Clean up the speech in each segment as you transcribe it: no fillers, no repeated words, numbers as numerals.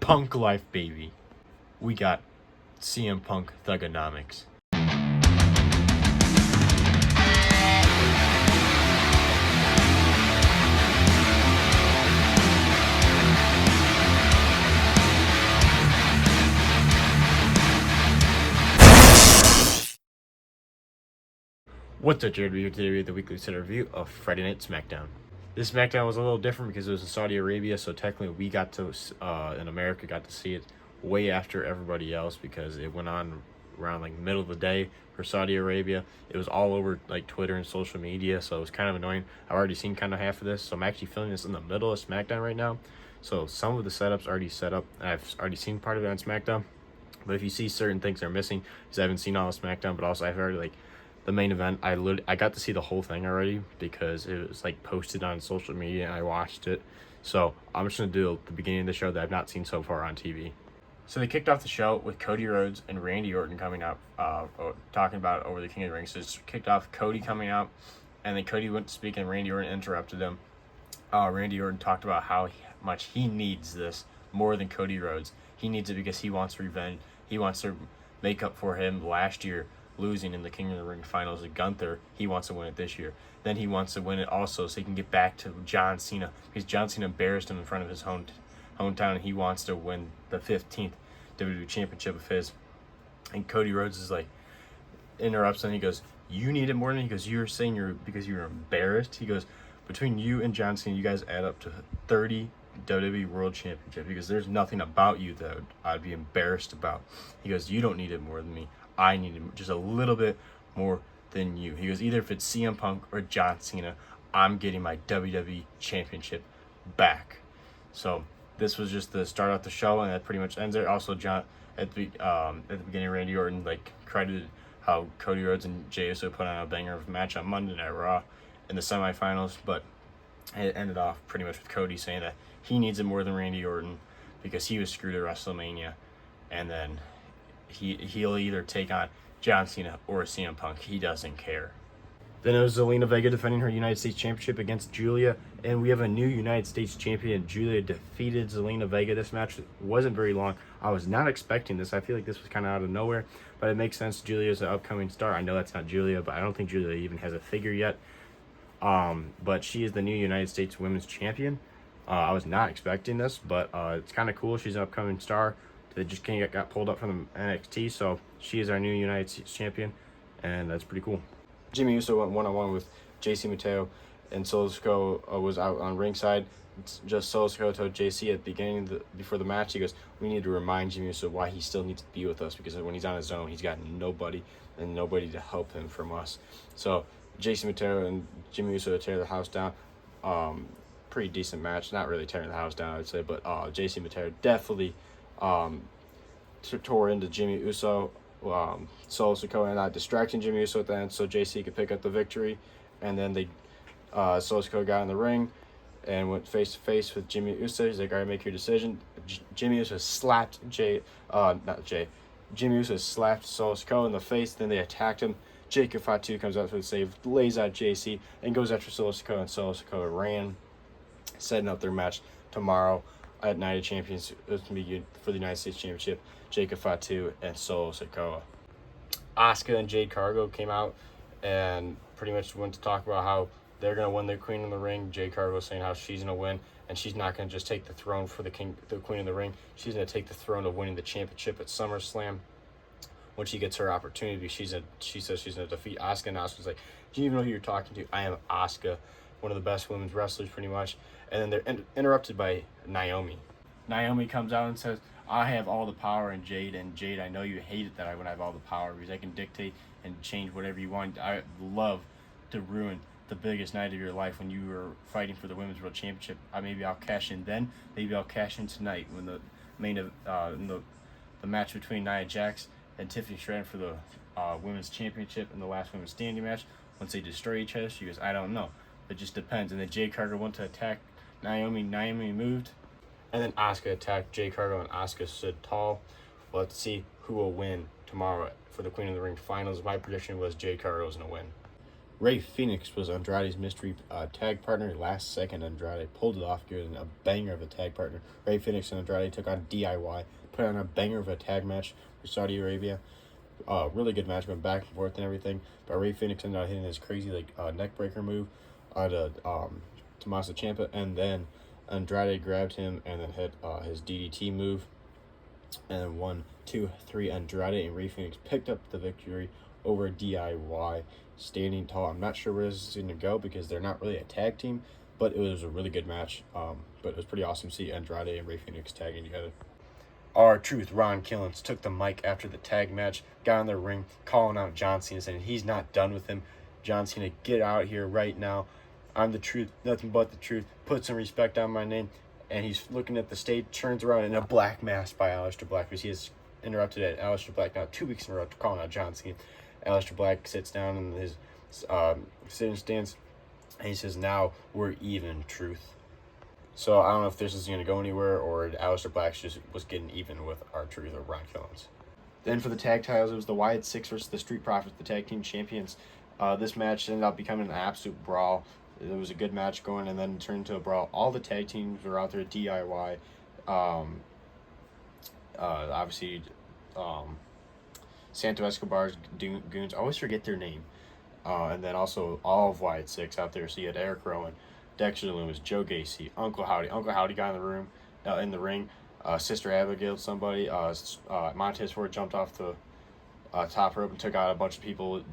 Punk life, baby. We got CM Punk Thugonomics. What's up, Jared? Here today with the weekly set review of Friday Night SmackDown. This SmackDown was a little different because it was in Saudi Arabia, so technically we got to, in America, got to see it way after everybody else because it went on around like middle of the day for Saudi Arabia. It was all over like Twitter and social media, so it was kind of annoying. I've already seen kind of half of this, so I'm actually filming this in the middle of SmackDown right now. So some of the setups already set up. I've already seen part of it on SmackDown, but if you see certain things are missing, because I haven't seen all of SmackDown, but also I've heard like the main event, I got to see the whole thing already because it was like posted on social media and I watched it. So I'm just gonna do the beginning of the show that I've not seen so far on TV. So they kicked off the show with Cody Rhodes and Randy Orton coming out, talking about over the King of the Ring. So it's kicked off Cody coming out, and then Cody went to speak and Randy Orton interrupted him. Randy Orton talked about how much he needs this more than Cody Rhodes. He needs it because he wants revenge. He wants to make up for him last year losing in the King of the Ring finals to Gunther. He wants to win it this year. Then he wants to win it also so he can get back to John Cena because John Cena embarrassed him in front of his hometown, and he wants to win the 15th WWE Championship of his. And Cody Rhodes is like, interrupts him. He goes, "You need it more than me." He goes, "You're saying because you're embarrassed." He goes, "Between you and John Cena, you guys add up to 30 WWE World Championship because there's nothing about you that I'd be embarrassed about." He goes, "You don't need it more than me. I need it just a little bit more than you." He goes, "Either if it's CM Punk or John Cena, I'm getting my WWE Championship back." So this was just the start off the show, and that pretty much ends there. Also, John at the beginning, Randy Orton like credited how Cody Rhodes and Jey Uso put on a banger of a match on Monday Night Raw in the semifinals, but it ended off pretty much with Cody saying that he needs it more than Randy Orton because he was screwed at WrestleMania, and then he'll either take on John Cena or CM Punk. He doesn't care. Then it was Zelina Vega defending her United States Championship against Julia, and we have a new United States champion. Julia defeated Zelina Vega. This match wasn't very long. I was not expecting this. I feel like this was kind of out of nowhere, but it makes sense. Julia's an upcoming star. I know that's not Julia, but I don't think Julia even has a figure yet. But she is the new United States Women's Champion. I was not expecting this, but it's kind of cool. She's an upcoming star. They just got pulled up from the NXT, so she is our new United States champion, and that's pretty cool. Jimmy Uso went one-on-one with JC Mateo, and Solo Sikoa was out on ringside. Just Solo Sikoa told JC at the beginning, before the match, he goes, "We need to remind Jimmy Uso why he still needs to be with us, because when he's on his own, he's got nobody and nobody to help him from us." So JC Mateo and Jimmy Uso tear the house down. Pretty decent match. Not really tearing the house down, I would say, but JC Mateo definitely tore into Jimmy Uso. Solo Sikoa and distracting Jimmy Uso at the end so JC could pick up the victory, and then Solo Sikoa got in the ring and went face to face with Jimmy Uso. He's like, "All right, make your decision." Jimmy Uso slapped Jimmy Uso slapped Solo Sikoa in the face. Then they attacked him. Jacob Fatu comes out for the save, lays out JC, and goes after Solo Sikoa, and Solo Sikoa ran, setting up their match tomorrow at Night of Champions. It's going to be for the United States Championship, Jacob Fatu and Solo Sikoa. Asuka and Jade Cargill came out and pretty much went to talk about how they're going to win the Queen in the Ring. Jade Cargill saying how she's going to win, and she's not going to just take the throne for the Queen in the Ring. She's going to take the throne of winning the championship at SummerSlam when she gets her opportunity. She says she's going to defeat Asuka, and Asuka's like, "Do you even know who you're talking to? I am Asuka, one of the best women's wrestlers, pretty much." And then they're interrupted by Naomi. Naomi comes out and says, "I have all the power in Jade, and Jade, I know you hate it that I would have all the power because I can dictate and change whatever you want. I love to ruin the biggest night of your life when you were fighting for the Women's World Championship. Maybe I'll cash in then. Maybe I'll cash in tonight when the the match between Nia Jax and Tiffany Stratton for the Women's Championship in the last Women's Standing match. Once they destroy each other," she goes, "I don't know. It just depends." And then Jade Cargill went to attack Naomi. Naomi moved. And then Asuka attacked Jade Cargill, and Asuka stood tall. We'll have to see who will win tomorrow for the Queen of the Ring finals. My prediction was Jade Cargill was going to win. Ray Phoenix was Andrade's mystery tag partner. Last second, Andrade pulled it off, giving a banger of a tag partner. Ray Phoenix and Andrade took on DIY, put on a banger of a tag match for Saudi Arabia. Really good match, going back and forth and everything. But Ray Phoenix ended up hitting his crazy neck breaker move to Tommaso Ciampa, and then Andrade grabbed him and then hit his DDT move. And then 1, 2, 3, Andrade and Ray Phoenix picked up the victory over DIY, standing tall. I'm not sure where this is going to go because they're not really a tag team, but it was a really good match. But it was pretty awesome to see Andrade and Ray Phoenix tagging together. R-Truth, Ron Killings, took the mic after the tag match, got in the ring, calling out John Cena, saying he's not done with him. John Cena, get out here right now. I'm the truth, nothing but the truth. Put some respect on my name. And he's looking at the stage, turns around in a black mask by Aleister Black, because he has interrupted at Aleister Black now 2 weeks in a row, calling out John Cena. Aleister Black sits down in his sitting stance, and he says, now we're even, Truth. So I don't know if this is going to go anywhere, or Aleister Black just was getting even with R-Truth or Ron Killings. Then for the tag titles, it was the Wyatt Six versus the Street Profits, the tag team champions. This match ended up becoming an absolute brawl. It was a good match going, and then turned into a brawl. All the tag teams were out there, DIY. Obviously, Santo Escobar's goons. I always forget their name. And then also all of Wyatt Six out there. So you had Eric Rowan, Dexter Loomis, Joe Gacy, Uncle Howdy. Uncle Howdy got in the ring. Sister Abigail, somebody. Montez Ford jumped off the top rope and took out a bunch of people.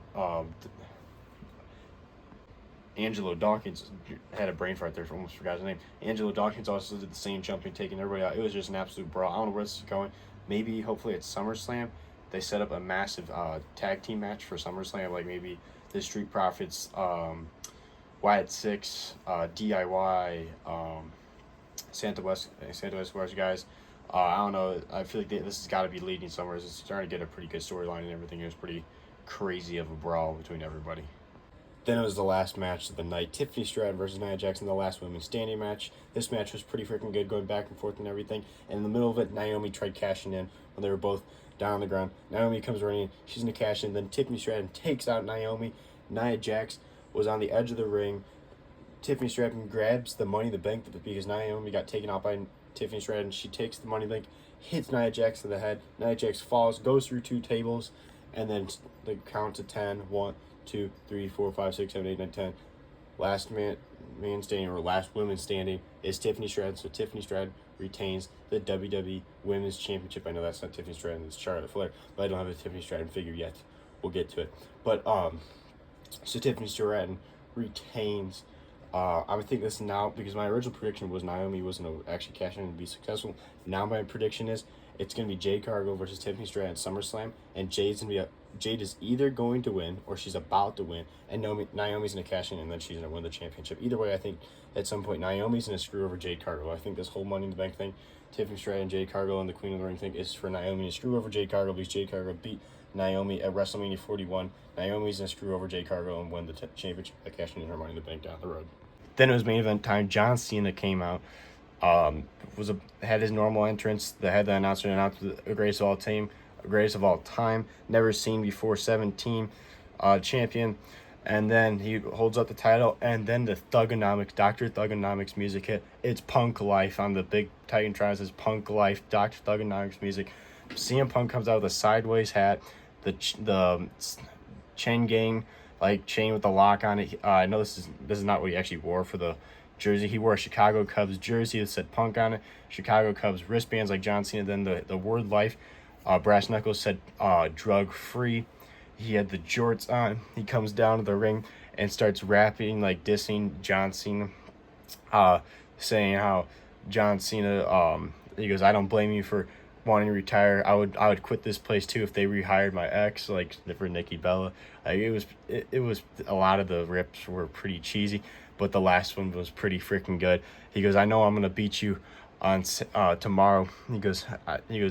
Angelo Dawkins had a brain fart there, almost forgot his name. Angelo Dawkins also did the same jumping, taking everybody out. It was just an absolute brawl. I don't know where this is going. Maybe, hopefully, at SummerSlam, they set up a massive tag team match for SummerSlam, like maybe the Street Profits, Wyatt Six, DIY, Santo Escobar's guys. I don't know. I feel like this has got to be leading somewhere. It's starting to get a pretty good storyline and everything. It was pretty crazy of a brawl between everybody. Then it was the last match of the night. Tiffany Stratton versus Nia Jackson, the last women's standing match. This match was pretty freaking good, going back and forth and everything. And in the middle of it, Naomi tried cashing in when they were both down on the ground. Naomi comes running in. She's going to cash in. Then Tiffany Stratton takes out Naomi. Nia Jax was on the edge of the ring. Tiffany Stratton grabs the Money in the Bank because Naomi got taken out by Tiffany Stratton. She takes the Money in the Bank, hits Nia Jax in the head. Nia Jax falls, goes through 2 tables, and then the count to 10. 1, 2, 3, 4, 5, 6, 7, 8, 9, 10. Last man standing, or last woman standing, is Tiffany Stratton. So Tiffany Stratton retains the WWE Women's Championship. I know that's not Tiffany Stratton, it's Charlotte Flair, but I don't have a Tiffany Stratton figure yet. We'll get to it. But so Tiffany Stratton retains. I think this now, because my original prediction was Naomi wasn't going to actually cash in and be successful. Now my prediction is it's going to be Jade Cargill versus Tiffany Stratton at SummerSlam, and Jade is either going to win or she's about to win, and Naomi's going to cash in and then she's going to win the championship. Either way, I think at some point Naomi's going to screw over Jade Cargill. I think this whole Money in the Bank thing, Tiffany Stratton, Jade Cargill, and the Queen of the Ring thing is for Naomi to screw over Jade Cargill, because Jade Cargill beat Naomi at WrestleMania 41. Naomi's going to screw over Jade Cargill and win the championship by cashing in her Money in the Bank down the road. Then it was main event time. John Cena came out. Had his normal entrance. The head announcer announced the greatest of all time, never seen before 17 champion. And then he holds up the title, and then the Dr. Thugonomics music hit. It's Punk Life on the big Titantron. It says Punk Life, Dr. Thugonomics music. CM Punk comes out with a sideways hat, the chain gang chain with the lock on it. I know this is not what he actually wore for the jersey. He wore a Chicago Cubs jersey that said Punk on it. Chicago Cubs wristbands like John Cena. Then the word life, brass knuckles said drug free. He had the jorts on. He comes down to the ring and starts rapping, dissing John Cena, saying how John Cena, he goes, I don't blame you for wanting to retire. I would quit this place too if they rehired my ex, for Nikki Bella. It was a lot of the rips were pretty cheesy, but the last one was pretty freaking good. He goes, I know I'm gonna beat you on tomorrow. He goes,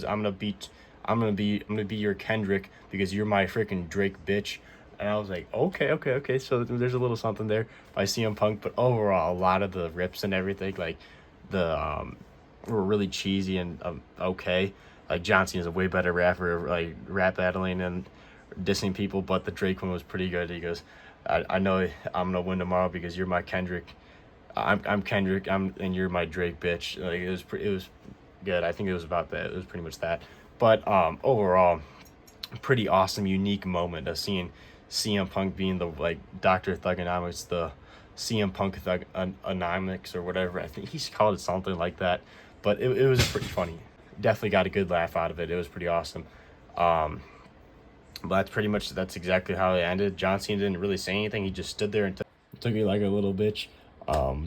I'm gonna be your Kendrick because you're my freaking Drake, bitch. And I was like, okay. So there's a little something there by CM Punk, but overall, a lot of the rips and everything, were really cheesy and okay. John Cena's a way better rapper, rap battling and dissing people, but the Drake one was pretty good. He goes, I know I'm gonna win tomorrow because you're my Kendrick. I'm Kendrick. And you're my Drake, bitch. Like it was good. I think it was about that. It was pretty much that. But overall, pretty awesome, unique moment of seeing CM Punk being the like Dr. Thugonomics, the CM Punk Thugonomics or whatever. I think he's called it something like that. But it was pretty funny. Definitely got a good laugh out of it. It was pretty awesome. Um, but that's exactly how it ended. John Cena didn't really say anything. He just stood there and took me like a little bitch.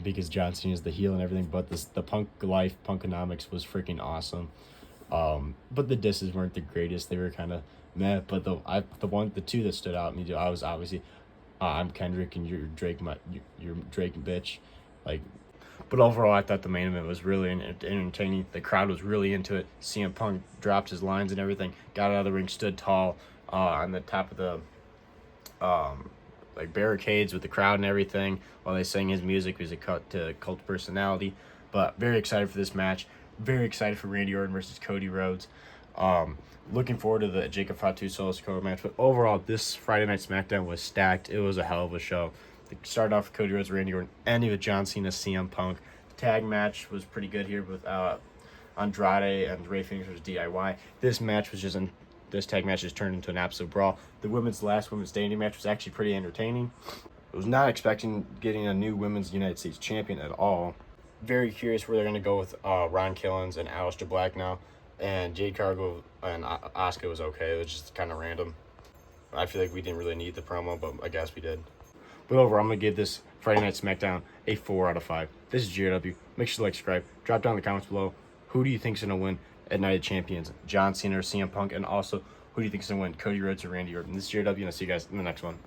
Because John Cena is the heel and everything, but the Punk life, Punkonomics was freaking awesome. But the disses weren't the greatest. They were kind of meh. But the two that stood out to me, I was obviously, I'm Kendrick and you're Drake, you're Drake bitch, like. But overall, I thought the main event was really entertaining. The crowd was really into it. CM Punk dropped his lines and everything, got out of the ring, stood tall on the top of the like barricades with the crowd and everything while they sang his music. He was a cult personality. But very excited for this match. Very excited for Randy Orton versus Cody Rhodes. Looking forward to the Jacob Fatu Solo Sikoa match. But overall, this Friday Night SmackDown was stacked. It was a hell of a show. It started off with Cody Rhodes, Randy Orton, ending with John Cena, CM Punk. The tag match was pretty good here with Andrade and Ray Phoenix versus DIY. This tag match just turned into an absolute brawl. The last women's standing match was actually pretty entertaining. I was not expecting getting a new women's United States champion at all. Very curious where they're going to go with Ron Killens and Aleister Black now. And Jade Cargill and Asuka was okay. It was just kind of random. I feel like we didn't really need the promo, but I guess we did. But overall, I'm going to give this Friday Night SmackDown a 4 out of 5. This is JW. Make sure to like, subscribe. Drop down in the comments below. Who do you think is going to win at Night of Champions? John Cena or CM Punk? And also, who do you think is going to win? Cody Rhodes or Randy Orton? This is JW, and I'll see you guys in the next one.